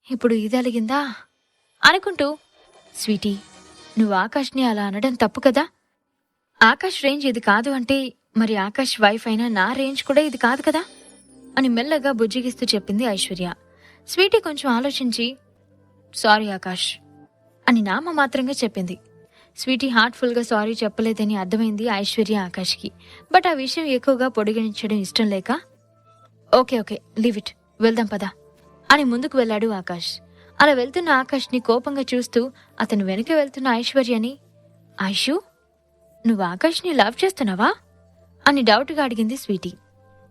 ఇప్పుడు ఇది అలిగిందా అనుకుంటూ, స్వీటీ, నువ్వు ఆకాష్ని అలా అనడం తప్పు కదా. ఆకాష్ రేంజ్ ఇది కాదు అంటే మరి ఆకాష్ వైఫ్ అయినా నా రేంజ్ కూడా ఇది కాదు కదా అని మెల్లగా బుజ్జిగిస్తూ చెప్పింది ఐశ్వర్య. స్వీటీ కొంచెం ఆలోచించి, సారీ ఆకాష్ అని నామమాత్రంగా చెప్పింది. స్వీటీ హార్ట్ఫుల్గా సారీ చెప్పలేదని అర్థమైంది ఐశ్వర్య ఆకాష్కి. బట్ ఆ విషయం ఎక్కువగా పొడిగించడం ఇష్టం లేక, ఓకే లీవ్ ఇట్, వెళ్దాం పదా అని ముందుకు వెళ్ళాడు ఆకాష్. అలా వెళ్తున్న ఆకాష్ని కోపంగా చూస్తూ అతను వెనక వెళ్తున్న ఐశ్వర్యని, ఐషు, నువ్వు ఆకాష్ని లవ్ చేస్తున్నావా అని డౌట్గా అడిగింది స్వీటీ.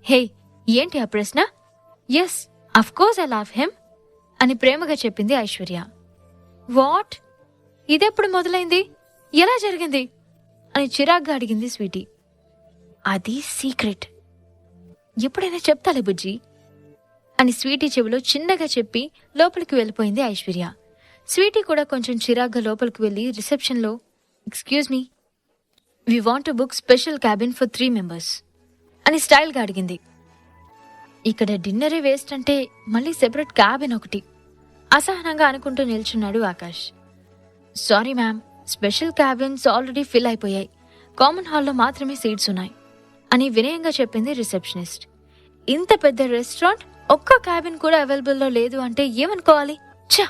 హే, ఏంటి ఆ ప్రశ్న? Yes, of course I love him అని ప్రేమగా చెప్పింది ఐశ్వర్య. వాట్? ఇదెప్పుడు మొదలైంది? ఎలా జరిగింది అని చిరాగ్గా అడిగింది స్వీటీ. అది సీక్రెట్, ఎప్పుడైనా చెప్తాలే బుజ్జి అని స్వీటీ చెవిలో చిన్నగా చెప్పి లోపలికి వెళ్ళిపోయింది ఐశ్వర్య. స్వీటీ కూడా కొంచెం చిరాగ్గా లోపలికి వెళ్లి రిసెప్షన్లో, excuse me, we want to book special cabin for 3 members అని స్టైల్గా అడిగింది. ఇక్కడ డిన్నరే వేస్ట్ అంటే మళ్ళీ సెపరేట్ క్యాబిన్ ఒకటి అసహనంగా అనుకుంటూ నిల్చున్నాడు Akash. Sorry ma'am, special cabins already fill అయిపోయాయి, కామన్ హాల్లో మాత్రమే సీట్స్ ఉన్నాయి అని వినయంగా చెప్పింది రిసెప్షనిస్ట్. ఇంత పెద్ద రెస్టారెంట్ ఒక్క క్యాబిన్ కూడా అవైలబుల్లో లేదు అంటే ఏమనుకోవాలి ఛ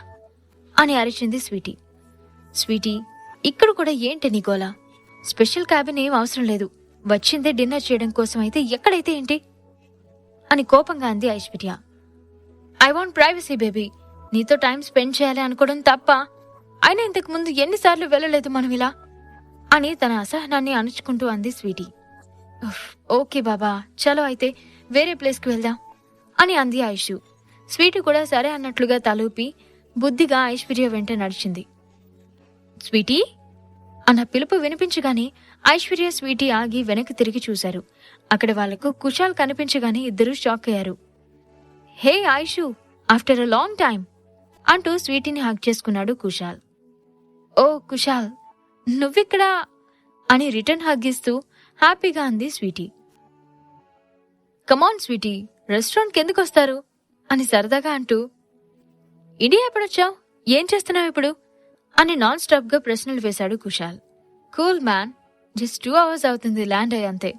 అని అరిచింది స్వీటీ. స్వీటీ, ఇక్కడ కూడా ఏంటి నీ గోలా? స్పెషల్ క్యాబిన్ ఏం అవసరం లేదు, వచ్చిందే డిన్నర్ చేయడం కోసం, అయితే ఎక్కడైతే ఏంటి అని కోపంగా అంది Aishwarya. I want privacy baby, నీతో టైం స్పెండ్ చేయాలి అనుకోవడం తప్ప, అయినా ఇంతకు ముందు ఎన్నిసార్లు వెళ్ళలేదు మనం ఇలా అని తన అసహనాన్ని అణుచుకుంటూ అంది స్వీటీ. ఓకే బాబా, చలో అయితే వేరే ప్లేస్కి వెళ్దాం అని అంది ఐషు. స్వీటీ కూడా సరే అన్నట్లుగా తలూపి బుద్ధిగా ఐశ్వర్య వెంట నడిచింది. స్వీటీ అన్న పిలుపు వినిపించగానే ఐశ్వర్య స్వీటీ ఆగి వెనక్కి తిరిగి చూశారు. అక్కడ వాళ్లకు కుశాల్ కనిపించగానే ఇద్దరూ షాక్ అయ్యారు. Hey Aishu, after a long time అంటూ స్వీటీని హగ్ చేసుకున్నాడు కుశాల్. ఓ కుశాల్, నువ్విక్కడా అని రిటర్న్ హగ్ ఇస్తూ హ్యాపీగా అంది స్వీటీ. కమాన్ స్వీటీ, రెస్టారెంట్కి ఎందుకు వస్తారు అని సరదాగా అంటూ, ఇండియా ఎప్పుడొచ్చావు, ఏం చేస్తున్నావు ఇప్పుడు అని నాన్ స్టాప్ గా ప్రశ్నలు వేశాడు Kushal. Cool man, just 2 hours అవుతుంది ల్యాండ్ అయ్యి అంతే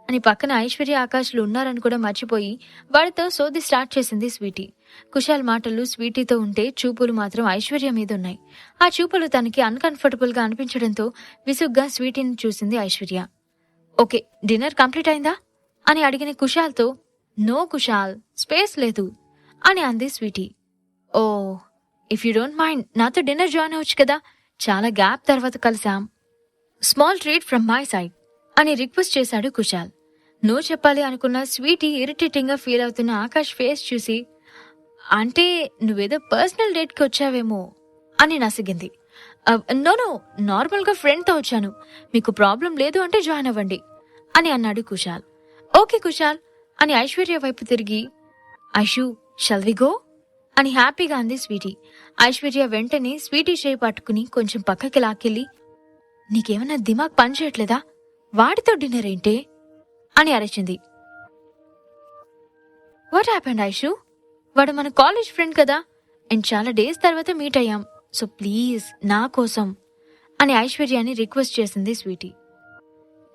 అని పక్కన ఐశ్వర్య ఆకాష్లు ఉన్నారని కూడా మర్చిపోయి వాడితో సోది స్టార్ట్ చేసింది స్వీటీ. కుశాల్ మాటలు స్వీటీతో ఉంటే చూపులు మాత్రం ఐశ్వర్య మీద ఉన్నాయి. ఆ చూపులు తనకి అన్కంఫర్టబుల్ గా అనిపించడంతో విసుగ్గా స్వీటీని చూసింది ఐశ్వర్య. ఓకే, డిన్నర్ కంప్లీట్ అయిందా అని అడిగిన కుశాల్తో, నో కుశాల్, స్పేస్ లేదు అని అంది Sweety. Oh, if you don't mind నాతో డిన్నర్ జాయిన్ అవచ్చు కదా, చాలా గ్యాప్ తర్వాత కలిసాం, small treat from my side అని రిక్వెస్ట్ చేశాడు కుశాల్. నో చెప్పాలి అనుకున్న స్వీటీ ఇరిటేటింగ్ గా ఫీల్ అవుతున్న ఆకాష్ ఫేస్ చూసి, అంటే నువ్వేదో పర్సనల్ డేట్ కి వచ్చావేమో అని నసిగింది. నో, నార్మల్ గా ఫ్రెండ్ తో వచ్చాను, మీకు ప్రాబ్లం లేదు అంటే జాయిన్ అవ్వండి అని అన్నాడు కుశాల్. ఓకే కుశాల్ అని ఐశ్వర్య వైపు తిరిగి, ఐషు, షల్ వి గో అని హ్యాపీగా అంది స్వీటీ. ఐశ్వర్య వెంటనే స్వీటీ చేయి పట్టుకుని కొంచెం పక్కకి లాక్కెళ్ళి, నీకేమన్నా దిమాగ్ పనిచేయట్లేదా, వాడితో డిన్నర్ ఏంటే అని అరిచింది. వాట్ హ్యాపెండ్ ఐషు, వాడు మన కాలేజ్ ఫ్రెండ్ కదా, అండ్ చాలా డేస్ తర్వాత మీట్ అయ్యాం, సో ప్లీజ్ నా కోసం అని ఐశ్వర్యాని రిక్వెస్ట్ చేసింది స్వీటీ.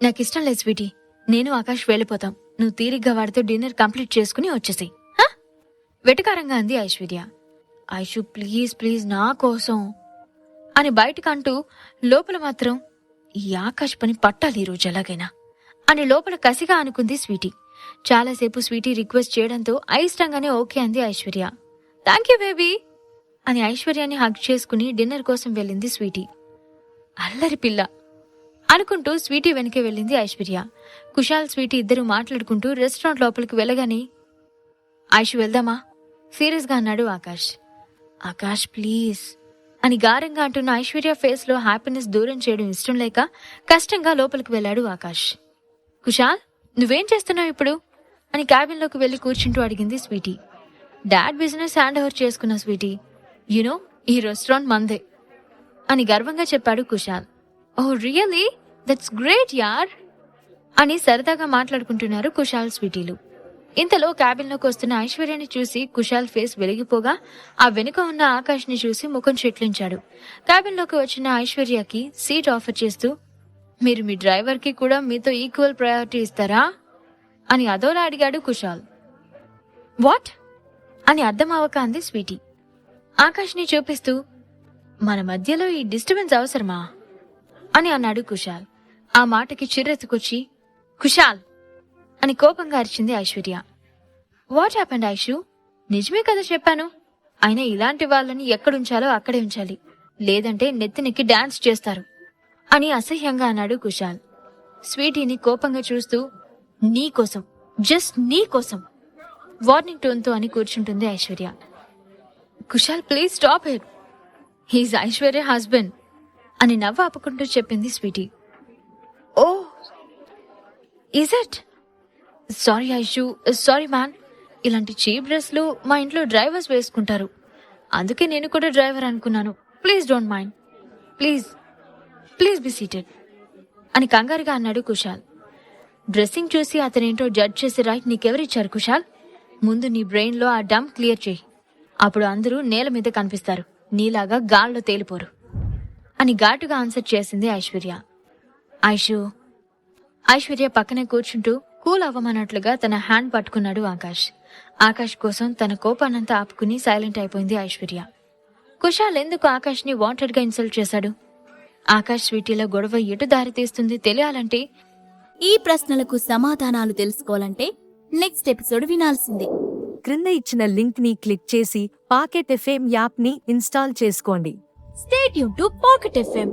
నాకిష్టం లేదు స్వీటీ, నేను ఆకాష్ వెళ్ళిపోతాం, నువ్వు తీరిగ్గా వాడితో డిన్నర్ కంప్లీట్ చేసుకుని వచ్చేసి వెటకారంగా అంది ఐశ్వర్య. ఐషు ప్లీజ్ ప్లీజ్ నా కోసం అని బయటకంటూ లోపల మాత్రం ఈ ఆకాష్ పని పట్టాలి ఈ రోజు ఎలాగైనా అని లోపల కసిగా అనుకుంది స్వీటీ. చాలాసేపు స్వీటీ రిక్వెస్ట్ చేయడంతో అయిష్టంగానే ఓకే అంది ఐశ్వర్య. థ్యాంక్ యూ బేబీ అని ఐశ్వర్యాన్ని హగ్ చేసుకుని డిన్నర్ కోసం వెళ్ళింది స్వీటీ. అల్లరి పిల్ల అనుకుంటూ స్వీటీ వెనకే వెళ్ళింది ఐశ్వర్య. కుశాల్ స్వీటీ ఇద్దరు మాట్లాడుకుంటూ రెస్టారెంట్ లోపలికి వెళ్ళగానే, ఐషు వెళ్దామా సీరియస్ గా అన్నాడు ఆకాష్. ఆకాష్ ప్లీజ్ అని గారంగా అంటున్న ఐశ్వర్య ఫేస్ లో హ్యాపీనెస్ దూరం చేయడం ఇష్టం లేక కష్టంగా లోపలికి వెళ్ళాడు ఆకాష్. కుశాల్, నువ్వేం చేస్తున్నావు ఇప్పుడు అని క్యాబిన్ లోకి వెళ్లి కూర్చుంటూ అడిగింది Sweety. Dad business hand over చేసుకున్న స్వీటీ, యునో ఈ రెస్టారెంట్ మందే అని గర్వంగా చెప్పాడు Kushal. Oh really, that's great యార్ అని సరదాగా మాట్లాడుకుంటున్నారు కుశాల్ స్వీటీలు. ఇంతలో క్యాబిన్లోకి వస్తున్న ఐశ్వర్యని చూసి కుశాల్ ఫేస్ వెలిగిపోగా ఆ వెనుక ఉన్న ఆకాష్ని చూసి ముఖం చెట్లించాడు. క్యాబిన్లోకి వచ్చిన ఐశ్వర్యకి సీట్ ఆఫర్ చేస్తూ, మీరు మీ డ్రైవర్కి కూడా మీతో ఈక్వల్ ప్రయారిటీ ఇస్తారా అని అదోలా అడిగాడు కుశాల్. వాట్ అని అర్థం అవ్వక అంది స్వీటీ. ఆకాష్ని చూపిస్తూ, మన మధ్యలో ఈ డిస్టర్బెన్స్ అవసరమా అని అన్నాడు కుశాల్. ఆ మాటకి చిర్రెత్తుకొచ్చి కుశాల్ అని కోపంగా అరిచింది ఐశ్వర్య. What happened Aishu? నిజమే కదా చెప్పాను. అయినా ఇలాంటి వాళ్ళని ఎక్కడుంచాలో అక్కడే ఉంచాలి, లేదంటే నెత్తినెక్కి డాన్స్ చేస్తారు అని అసహ్యంగా అన్నాడు కుశాల్. స్వీటీని కోపంగా చూస్తూ, నీకోసం, జస్ట్ నీకోసం వార్నింగ్ టోన్తో అని కూర్చుంటుంది Aishwarya. Kushal please stop it, he's Aishwarya husband అని నవ్వు ఆపుకుంటూ చెప్పింది Sweety. Oh is it? Sorry Aishu, sorry man. ఇలాంటి చీప్ డ్రెస్లు మా ఇంట్లో డ్రైవర్స్ వేసుకుంటారు, అందుకే నేను కూడా డ్రైవర్ అనుకున్నాను. Please don't mind, please please be seated అని కంగారుగా అన్నాడు కుశాల్. డ్రెస్సింగ్ చూసి అతనేంటో జడ్జ్ చేసే రైట్ నీకెవరిచ్చారు కుశాల్? ముందు నీ బ్రెయిన్లో ఆ డంప్ క్లియర్ చేయి, అప్పుడు అందరూ నేల మీద కనిపిస్తారు, నీలాగా గాల్లో తేలిపోరు అని ఘాటుగా ఆన్సర్ చేసింది ఐశ్వర్య. ఐశ్వర్య పక్కనే కూర్చుంటూ కూల్ అవ్వమన్నట్లుగా తన హ్యాండ్ పట్టుకున్నాడు ఆకాష్. ఆకాష్ కోసం తన కోపాన్నంతా ఆపుకుని సైలెంట్ అయిపోయింది ఐశ్వర్య. కుశాల్ ఎందుకు ఆకాష్ని వాంటెడ్ గా ఇన్సల్ట్ చేశాడు? ఆకాష్ స్వీటీలో గొడవ ఎటు దారి తీస్తుంది తెలియాలంటే, ఈ ప్రశ్నలకు సమాధానాలు తెలుసుకోవాలంటే నెక్స్ట్ ఎపిసోడ్ వినాల్సిందే. క్రింద ఇచ్చిన లింక్ ని క్లిక్ చేసి పాకెట్ ఎఫ్ఎం యాప్ ని ఇన్స్టాల్ చేసుకోండి. Stay tune to pocket FM.